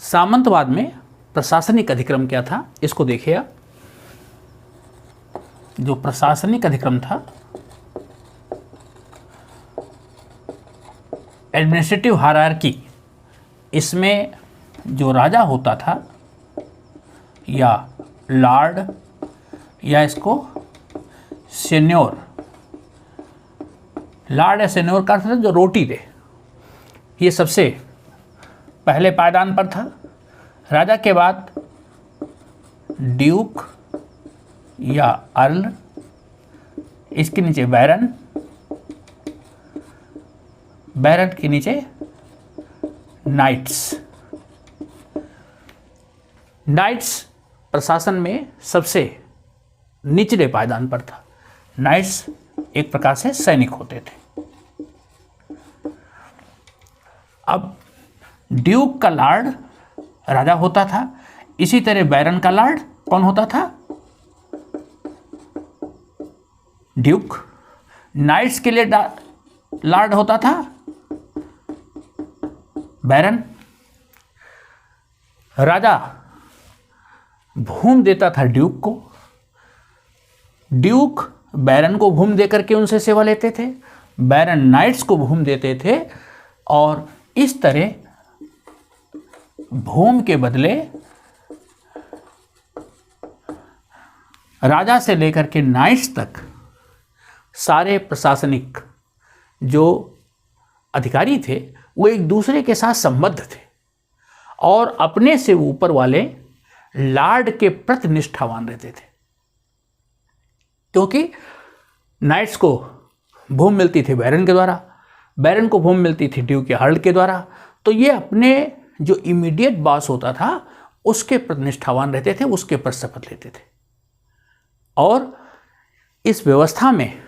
सामंतवाद में प्रशासनिक अधिक्रम क्या था, इसको देखिए आप। जो प्रशासनिक अधिक्रम था, एडमिनिस्ट्रेटिव हायरार्की, इसमें जो राजा होता था या लॉर्ड या इसको सेन्योर, लॉर्ड या सेन्योर का अर्थ जो रोटी दे, ये सबसे पहले पायदान पर था। राजा के बाद ड्यूक या अर्ल, इसके नीचे बैरन, बैरन के नीचे नाइट्स। नाइट्स प्रशासन में सबसे निचले पायदान पर था। नाइट्स एक प्रकार से सैनिक होते थे। अब ड्यूक का लॉर्ड राजा होता था, इसी तरह बैरन का लॉर्ड कौन होता था? ड्यूक। नाइट्स के लिए लॉर्ड होता था बैरन। राजा भूमि देता था ड्यूक को, ड्यूक बैरन को भूमि देकर के उनसे सेवा लेते थे, बैरन नाइट्स को भूमि देते थे, और इस तरह भूमि के बदले राजा से लेकर के नाइट्स तक सारे प्रशासनिक जो अधिकारी थे वो एक दूसरे के साथ संबद्ध थे और अपने से ऊपर वाले लॉर्ड के प्रति निष्ठावान रहते थे। क्योंकि नाइट्स को भूमि मिलती थी बैरन के द्वारा, बैरन को भूमि मिलती थी ड्यूक या अर्ल के द्वारा, तो ये अपने जो इमीडिएट बॉस होता था उसके प्रति निष्ठावान रहते थे, उसके प्रति शपथ लेते थे। और इस व्यवस्था में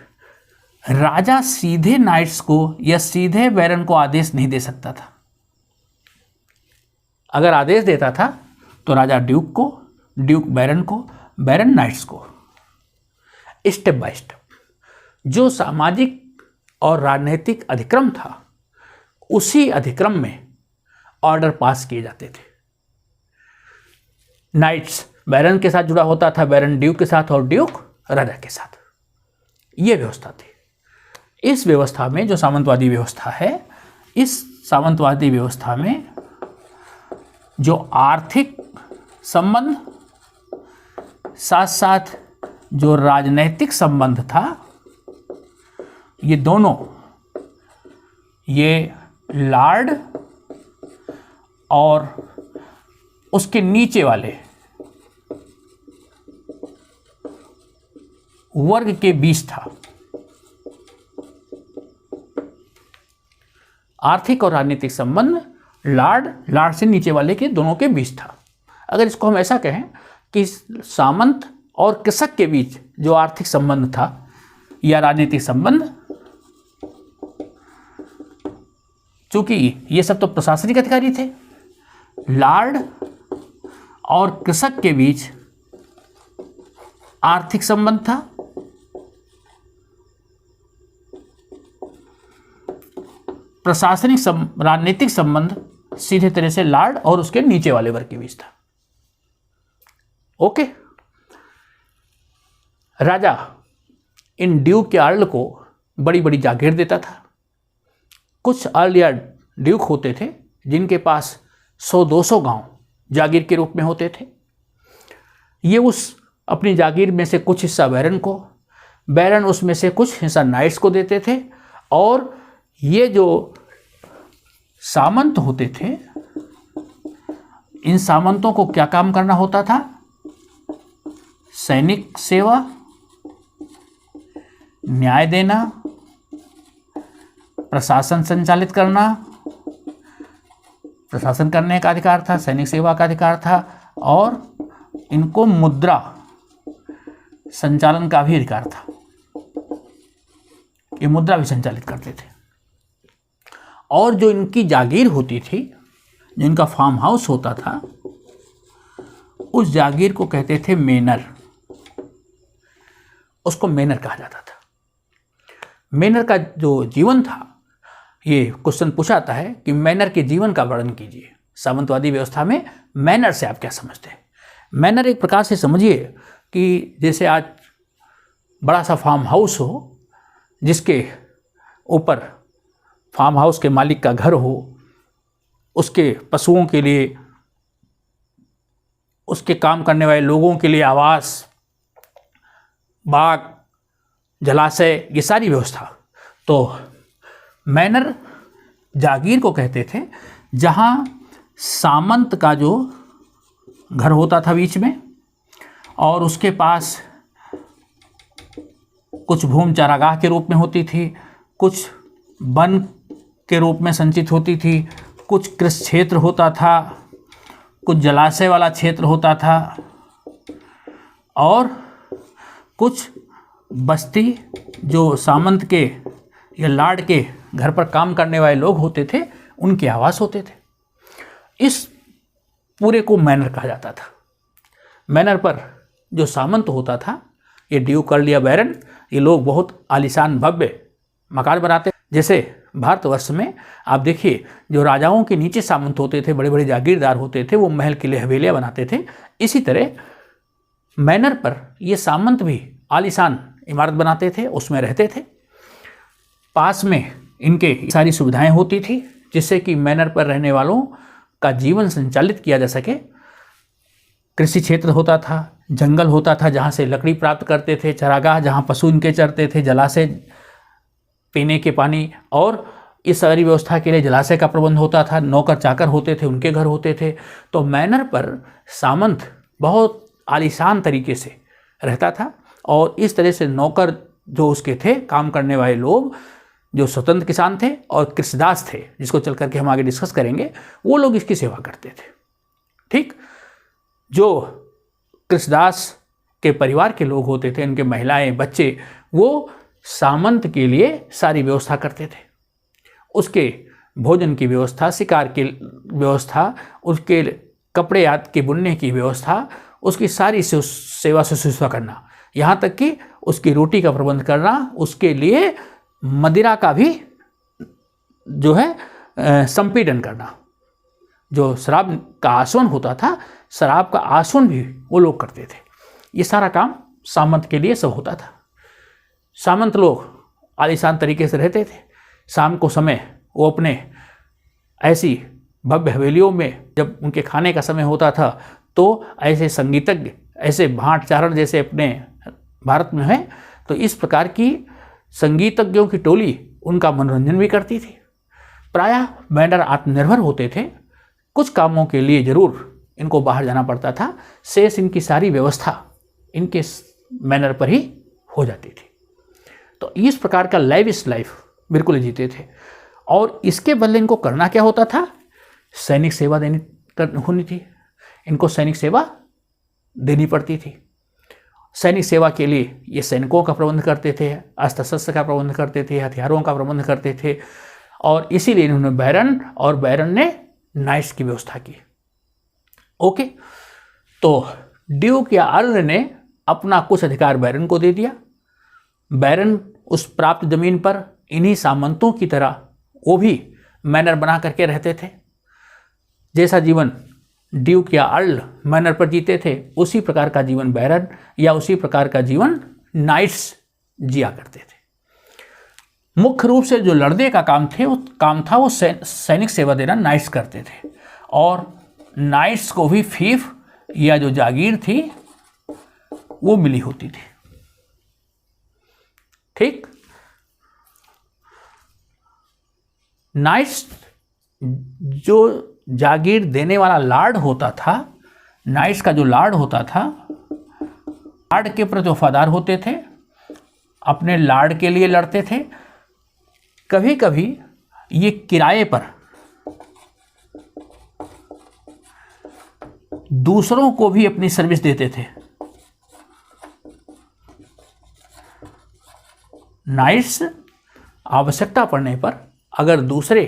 राजा सीधे नाइट्स को या सीधे बैरन को आदेश नहीं दे सकता था। अगर आदेश देता था तो राजा ड्यूक को, ड्यूक बैरन को, बैरन नाइट्स को। स्टेप बाय स्टेप जो सामाजिक और राजनीतिक अधिक्रम था उसी अधिक्रम में ऑर्डर पास किए जाते थे। नाइट्स बैरन के साथ जुड़ा होता था, बैरन ड्यूक के साथ और ड्यूक राजा के साथ। ये व्यवस्था थी। इस व्यवस्था में जो सामंतवादी व्यवस्था है, इस सामंतवादी व्यवस्था में जो आर्थिक संबंध साथ साथ जो राजनैतिक संबंध था, ये दोनों, ये लॉर्ड और उसके नीचे वाले वर्ग के बीच था। आर्थिक और राजनीतिक संबंध लॉर्ड से नीचे वाले के दोनों के बीच था। अगर इसको हम ऐसा कहें कि सामंत और कृषक के बीच जो आर्थिक संबंध था या राजनीतिक संबंध, चूंकि ये सब तो प्रशासनिक अधिकारी थे, लॉर्ड और कृषक के बीच आर्थिक संबंध था, प्रशासनिक राजनीतिक संबंध सीधे तरह से लॉर्ड और उसके नीचे वाले वर्ग के बीच था। ओके। राजा इन ड्यूक के अर्ल को बड़ी बड़ी जागीर देता था। कुछ अर्ल या ड्यूक होते थे जिनके पास 100-200 गांव जागीर के रूप में होते थे। ये उस अपनी जागीर में से कुछ हिस्सा बैरन को, बैरन उसमें से कुछ हिस्सा नाइट्स को देते थे। और ये जो सामंत होते थे, इन सामंतों को क्या काम करना होता था? सैनिक सेवा, न्याय देना, प्रशासन संचालित करना, प्रशासन करने का अधिकार था, सैनिक सेवा का अधिकार था, और इनको मुद्रा संचालन का भी अधिकार था। ये मुद्रा भी संचालित करते थे। और जो इनकी जागीर होती थी, जो इनका फार्म हाउस होता था, उस जागीर को कहते थे मेनर। उसको मेनर कहा जाता था। मेनर का जो जीवन था ये क्वेश्चन पूछा जाता है कि मैनर के जीवन का वर्णन कीजिए। सामंतवादी व्यवस्था में मैनर से आप क्या समझते हैं? मैनर एक प्रकार से समझिए कि जैसे आज बड़ा सा फार्म हाउस हो, जिसके ऊपर फार्म हाउस के मालिक का घर हो, उसके पशुओं के लिए, उसके काम करने वाले लोगों के लिए आवास, बाग, जलाशय, ये सारी व्यवस्था। तो मैनर जागीर को कहते थे जहाँ सामंत का जो घर होता था बीच में, और उसके पास कुछ भूमि चारागाह के रूप में होती थी, कुछ वन के रूप में संचित होती थी, कुछ कृषि क्षेत्र होता था, कुछ जलाशय वाला क्षेत्र होता था, और कुछ बस्ती जो सामंत के या लाड के घर पर काम करने वाले लोग होते थे, उनके आवास होते थे। इस पूरे को मैनर कहा जाता था। मैनर पर जो सामंत होता था, ये ड्यूक अर्ल या बैरन, ये लोग बहुत आलीशान भव्य मकान बनाते। जैसे भारतवर्ष में आप देखिए, जो राजाओं के नीचे सामंत होते थे, बड़े बड़े जागीरदार होते थे, वो महल किले हवेलियाँ बनाते थे। इसी तरह मैनर पर ये सामंत भी आलीशान इमारत बनाते थे, उसमें रहते थे। पास में इनके सारी सुविधाएं होती थी, जिससे कि मैनर पर रहने वालों का जीवन संचालित किया जा सके। कृषि क्षेत्र होता था, जंगल होता था जहाँ से लकड़ी प्राप्त करते थे, चरागाह जहाँ पशु इनके चरते थे, जलाशय पीने के पानी, और इस सारी व्यवस्था के लिए जलाशय का प्रबंध होता था। नौकर चाकर होते थे, उनके घर होते थे। तो मैनर पर सामंत बहुत आलीशान तरीके से रहता था, और इस तरह से नौकर जो उसके थे, काम करने वाले लोग जो स्वतंत्र किसान थे और कृषिदास थे, जिसको चल करके हम आगे डिस्कस करेंगे, वो लोग इसकी सेवा करते थे। ठीक, जो कृषिदास के परिवार के लोग होते थे, उनके महिलाएं, बच्चे, वो सामंत के लिए सारी व्यवस्था करते थे। उसके भोजन की व्यवस्था, शिकार की व्यवस्था, उसके कपड़े आदि के बुनने की व्यवस्था, उसकी सारी सेवा शुश्रूषा करना, यहाँ तक कि उसकी रोटी का प्रबंध करना, उसके लिए मदिरा का भी जो है संपीड़न करना। जो शराब का आसवन होता था, शराब का आसवन भी वो लोग करते थे। ये सारा काम सामंत के लिए सब होता था। सामंत लोग आलीशान तरीके से रहते थे। शाम को समय वो अपने ऐसी भव्य हवेलियों में, जब उनके खाने का समय होता था, तो ऐसे संगीतज्ञ, ऐसे भाट चारण जैसे अपने भारत में है, तो इस प्रकार की संगीतज्ञों की टोली उनका मनोरंजन भी करती थी। प्रायः मैनर आत्मनिर्भर होते थे। कुछ कामों के लिए जरूर इनको बाहर जाना पड़ता था, शेष इनकी सारी व्यवस्था इनके मैनर पर ही हो जाती थी। तो इस प्रकार का लैविश लाइफ बिल्कुल जीते थे। और इसके बदले इनको करना क्या होता था? सैनिक सेवा होनी थी। इनको सैनिक सेवा देनी पड़ती थी। सैनिक सेवा के लिए ये सैनिकों का प्रबंध करते थे, अस्त्र शस्त्र का प्रबंध करते थे, हथियारों का प्रबंध करते थे, और इसीलिए इन्होंने बैरन, और बैरन ने नाइट्स की व्यवस्था की। ओके, तो ड्यूक या अर्ल ने अपना कुछ अधिकार बैरन को दे दिया। बैरन उस प्राप्त जमीन पर इन्हीं सामंतों की तरह वो भी मैनर बना करके रहते थे। जैसा जीवन ड्यूक या अर्ल मैनर पर जीते थे, उसी प्रकार का जीवन बैरन या उसी प्रकार का जीवन नाइट्स जिया करते थे। मुख्य रूप से जो लड़ने का काम था वो सैनिक सेवा देना नाइट्स करते थे, और नाइट्स को भी फीफ या जो जागीर थी वो मिली होती थी। ठीक, नाइट्स जो जागीर देने वाला लार्ड होता था, नाइट्स का जो लार्ड होता था, लार्ड के प्रति वफादार होते थे, अपने लार्ड के लिए लड़ते थे। कभी कभी ये किराए पर दूसरों को भी अपनी सर्विस देते थे। नाइट्स आवश्यकता पड़ने पर अगर दूसरे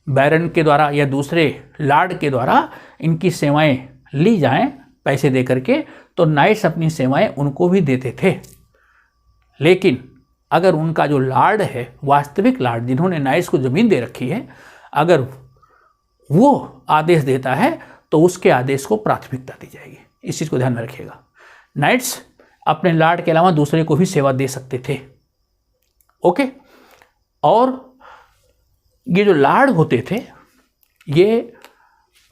बैरन के द्वारा या दूसरे लार्ड के द्वारा इनकी सेवाएं ली जाएं पैसे दे करके, तो नाइट्स अपनी सेवाएं उनको भी देते थे। लेकिन अगर उनका जो लार्ड है, वास्तविक लार्ड जिन्होंने नाइट्स को ज़मीन दे रखी है, अगर वो आदेश देता है तो उसके आदेश को प्राथमिकता दी जाएगी। इस चीज़ को ध्यान में रखिएगा। नाइट्स अपने लार्ड के अलावा दूसरे को भी सेवा दे सकते थे। ओके। और ये जो लार्ड होते थे ये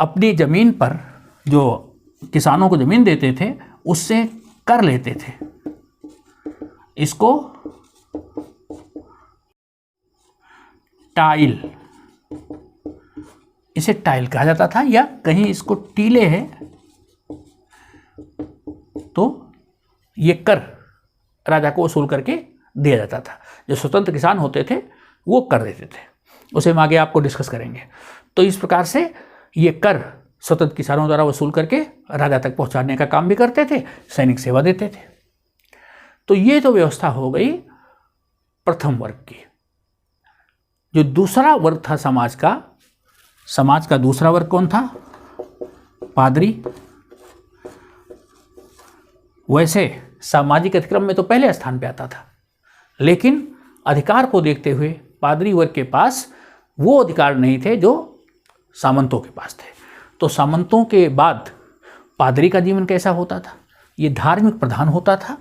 अपनी ज़मीन पर जो किसानों को ज़मीन देते थे उससे कर लेते थे। इसको टाइल, इसे टाइल कहा जाता था, या कहीं इसको टीले है तो ये कर राजा को वसूल करके दिया जाता था। जो स्वतंत्र किसान होते थे वो कर देते थे, उसे हम आगे आपको डिस्कस करेंगे। तो इस प्रकार से ये कर स्वतंत्र किसानों द्वारा वसूल करके राजा तक पहुंचाने का काम भी करते थे, सैनिक सेवा देते थे। तो ये तो व्यवस्था हो गई प्रथम वर्ग की। जो दूसरा वर्ग था समाज का दूसरा वर्ग कौन था? पादरी। वैसे सामाजिक अतिक्रम में तो पहले स्थान पे आता था, लेकिन अधिकार को देखते हुए पादरी वर्ग के पास वो अधिकार नहीं थे जो सामंतों के पास थे। तो सामंतों के बाद पादरी का जीवन कैसा होता था? ये धार्मिक प्रधान होता था।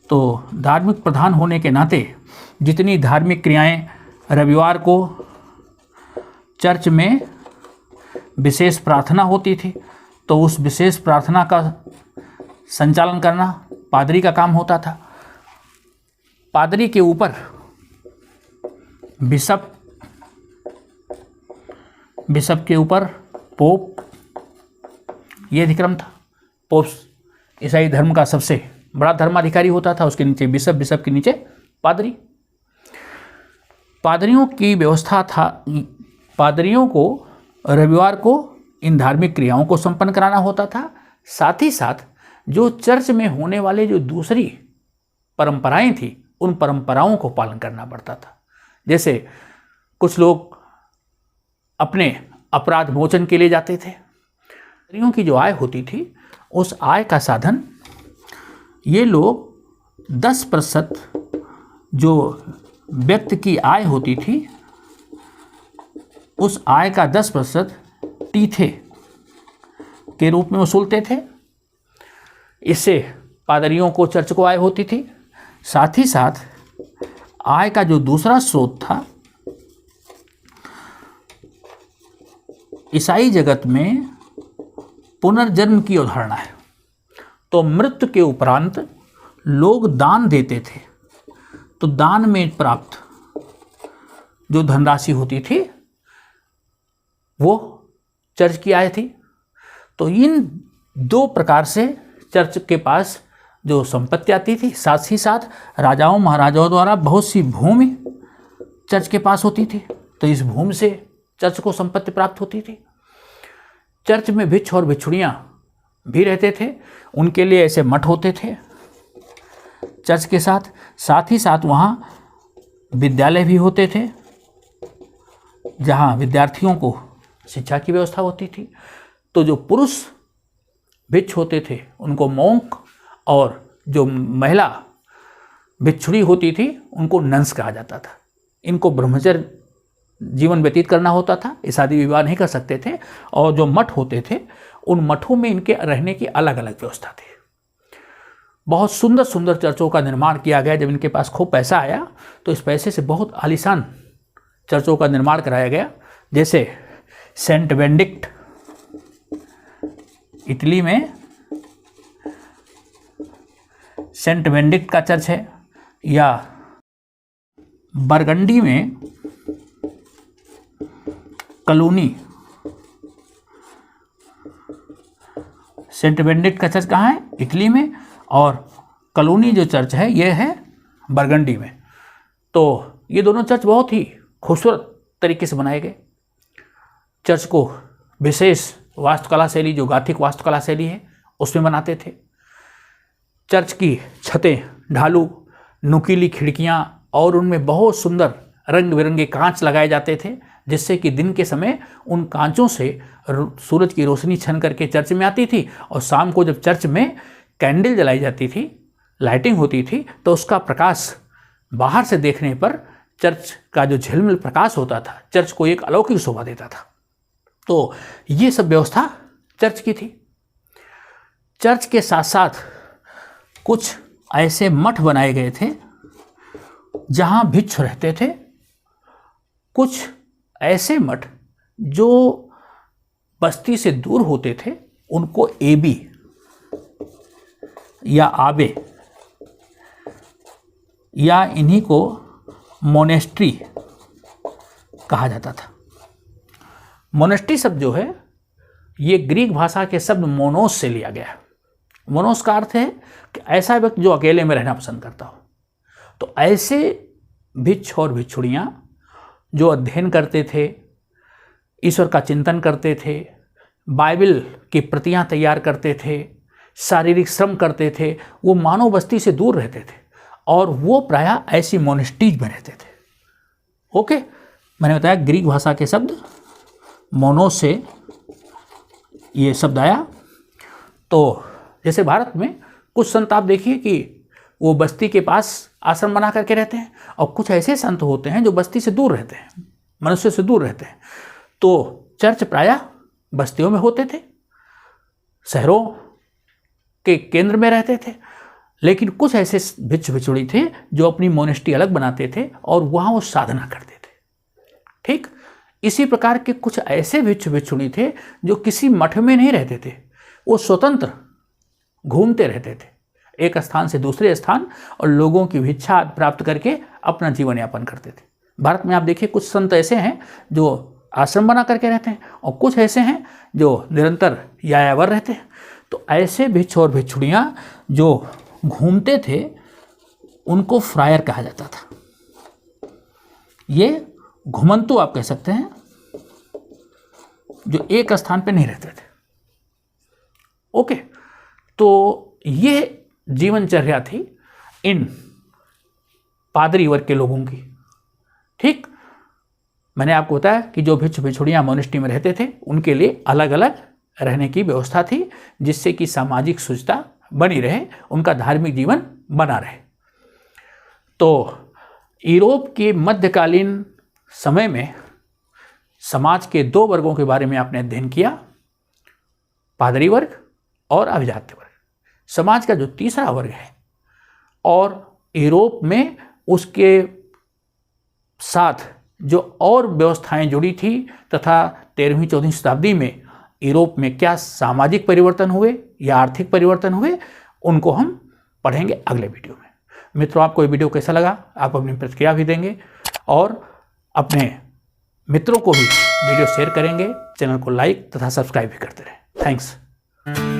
तो धार्मिक प्रधान होने के नाते जितनी धार्मिक क्रियाएं रविवार को चर्च में विशेष प्रार्थना होती थी, तो उस विशेष प्रार्थना का संचालन करना पादरी का काम होता था। पादरी के ऊपर बिशप के ऊपर पोप, ये अधिक्रम था। पोप ईसाई धर्म का सबसे बड़ा धर्माधिकारी होता था, उसके नीचे बिशप, बिशप के नीचे पादरी। पादरियों की व्यवस्था था, पादरियों को रविवार को इन धार्मिक क्रियाओं को संपन्न कराना होता था। साथ ही साथ जो चर्च में होने वाले जो दूसरी परंपराएं थी उन परंपराओं को पालन करना पड़ता था। जैसे कुछ लोग अपने अपराध मोचन के लिए जाते थे। पादरियों की जो आय होती थी उस आय का साधन ये लोग 10% जो व्यक्ति की आय होती थी उस आय का 10% तीथे के रूप में वसूलते थे। इससे पादरियों को, चर्च को आय होती थी। साथ ही साथ आय का जो दूसरा स्रोत था, ईसाई जगत में पुनर्जन्म की अवधारणा है। तो मृत्यु के उपरांत लोग दान देते थे, तो दान में प्राप्त जो धनराशि होती थी वो चर्च की आय थी। तो इन दो प्रकार से चर्च के पास जो संपत्ति आती थी, साथ ही साथ राजाओं महाराजाओं द्वारा बहुत सी भूमि चर्च के पास होती थी, तो इस भूमि से चर्च को संपत्ति प्राप्त होती थी। चर्च में भिक्ष और भिक्षुणियाँ भी रहते थे, उनके लिए ऐसे मठ होते थे चर्च के साथ ही साथ वहाँ विद्यालय भी होते थे जहाँ विद्यार्थियों को शिक्षा की व्यवस्था होती थी। तो जो पुरुष भिक्ष होते थे उनको मोंक, और जो महिला भिक्षुणी होती थी उनको नंस कहा जाता था। इनको ब्रह्मचर्य जीवन व्यतीत करना होता था, ये शादी विवाह नहीं कर सकते थे। और जो मठ होते थे उन मठों में इनके रहने की अलग अलग व्यवस्था थी। बहुत सुंदर सुंदर चर्चों का निर्माण किया गया। जब इनके पास खूब पैसा आया तो इस पैसे से बहुत आलीशान चर्चों का निर्माण कराया गया। जैसे सेंट बेनेडिक्ट इटली में सेंट बेनेडिक्ट का चर्च है, या बरगंडी में कलोनी सेंट बेनेडिक्ट का चर्च कहाँ है? इटली में। और कलोनी जो चर्च है ये है बरगंडी में। तो ये दोनों चर्च बहुत ही खूबसूरत तरीके से बनाए गए। चर्च को विशेष वास्तुकला शैली, जो गाथिक वास्तुकला शैली है, उसमें बनाते थे। चर्च की छतें ढालू, नुकीली खिड़कियाँ और उनमें बहुत सुंदर रंग बिरंगे कांच लगाए जाते थे, जिससे कि दिन के समय उन कांचों से सूरज की रोशनी छन करके चर्च में आती थी। और शाम को जब चर्च में कैंडल जलाई जाती थी लाइटिंग होती थी तो उसका प्रकाश बाहर से देखने पर चर्च का जो झिलमिल प्रकाश होता था चर्च को एक अलौकिक शोभा देता था। तो ये सब व्यवस्था चर्च की थी। चर्च के साथ साथ कुछ ऐसे मठ बनाए गए थे जहाँ भिक्षु रहते थे, कुछ ऐसे मठ जो बस्ती से दूर होते थे उनको एबी या आबे या इन्हीं को मोनेस्ट्री कहा जाता था। मोनेस्ट्री शब्द जो है ये ग्रीक भाषा के शब्द मोनोस से लिया गया है। मोनोस का अर्थ है कि ऐसा व्यक्ति जो अकेले में रहना पसंद करता हो। तो ऐसे भिक्षु और भिक्षुड़ियाँ जो अध्ययन करते थे, ईश्वर का चिंतन करते थे, बाइबल की प्रतियां तैयार करते थे, शारीरिक श्रम करते थे, वो मानव बस्ती से दूर रहते थे और वो प्रायः ऐसी मोनेस्ट्रीज में रहते थे। ओके, मैंने बताया ग्रीक भाषा के शब्द मोनोस से ये शब्द आया। तो जैसे भारत में कुछ संत आप देखिए कि वो बस्ती के पास आश्रम बना करके रहते हैं और कुछ ऐसे संत होते हैं जो बस्ती से दूर रहते हैं, मनुष्य से दूर रहते हैं। तो चर्च प्रायः बस्तियों में होते थे, शहरों के केंद्र में रहते थे, लेकिन कुछ ऐसे भिक्षु भिक्षुड़ी थे जो अपनी मोनेस्ट्री अलग बनाते थे और वहाँ वो साधना करते थे। ठीक इसी प्रकार के कुछ ऐसे भिक्षु भिक्षुड़ी थे जो किसी मठ में नहीं रहते थे, वो स्वतंत्र घूमते रहते थे एक स्थान से दूसरे स्थान और लोगों की भिक्षा प्राप्त करके अपना जीवन यापन करते थे। भारत में आप देखिए कुछ संत ऐसे हैं जो आश्रम बना करके रहते हैं और कुछ ऐसे हैं जो निरंतर यायावर रहते हैं। तो ऐसे भिक्षु और भिक्षुड़ियाँ जो घूमते थे उनको फ्रायर कहा जाता था। ये घुमंतु आप कह सकते हैं, जो एक स्थान पे नहीं रहते थे। ओके, तो ये जीवनचर्या थी इन पादरी वर्ग के लोगों की। ठीक, मैंने आपको बताया कि जो भिक्षु भिक्षुड़ियाँ मोनेस्ट्री में रहते थे उनके लिए अलग अलग रहने की व्यवस्था थी, जिससे कि सामाजिक शुचिता बनी रहे, उनका धार्मिक जीवन बना रहे। तो यूरोप के मध्यकालीन समय में समाज के दो वर्गों के बारे में आपने अध्ययन किया, पादरी वर्ग और अभिजात्य वर्ग। समाज का जो तीसरा वर्ग है और यूरोप में उसके साथ जो और व्यवस्थाएं जुड़ी थी तथा 13वीं-14वीं शताब्दी में यूरोप में क्या सामाजिक परिवर्तन हुए या आर्थिक परिवर्तन हुए, उनको हम पढ़ेंगे अगले वीडियो में। मित्रों, आपको ये वीडियो कैसा लगा आप अपनी प्रतिक्रिया भी देंगे और अपने मित्रों को भी वीडियो शेयर करेंगे, चैनल को लाइक तथा सब्सक्राइब भी करते रहें। थैंक्स।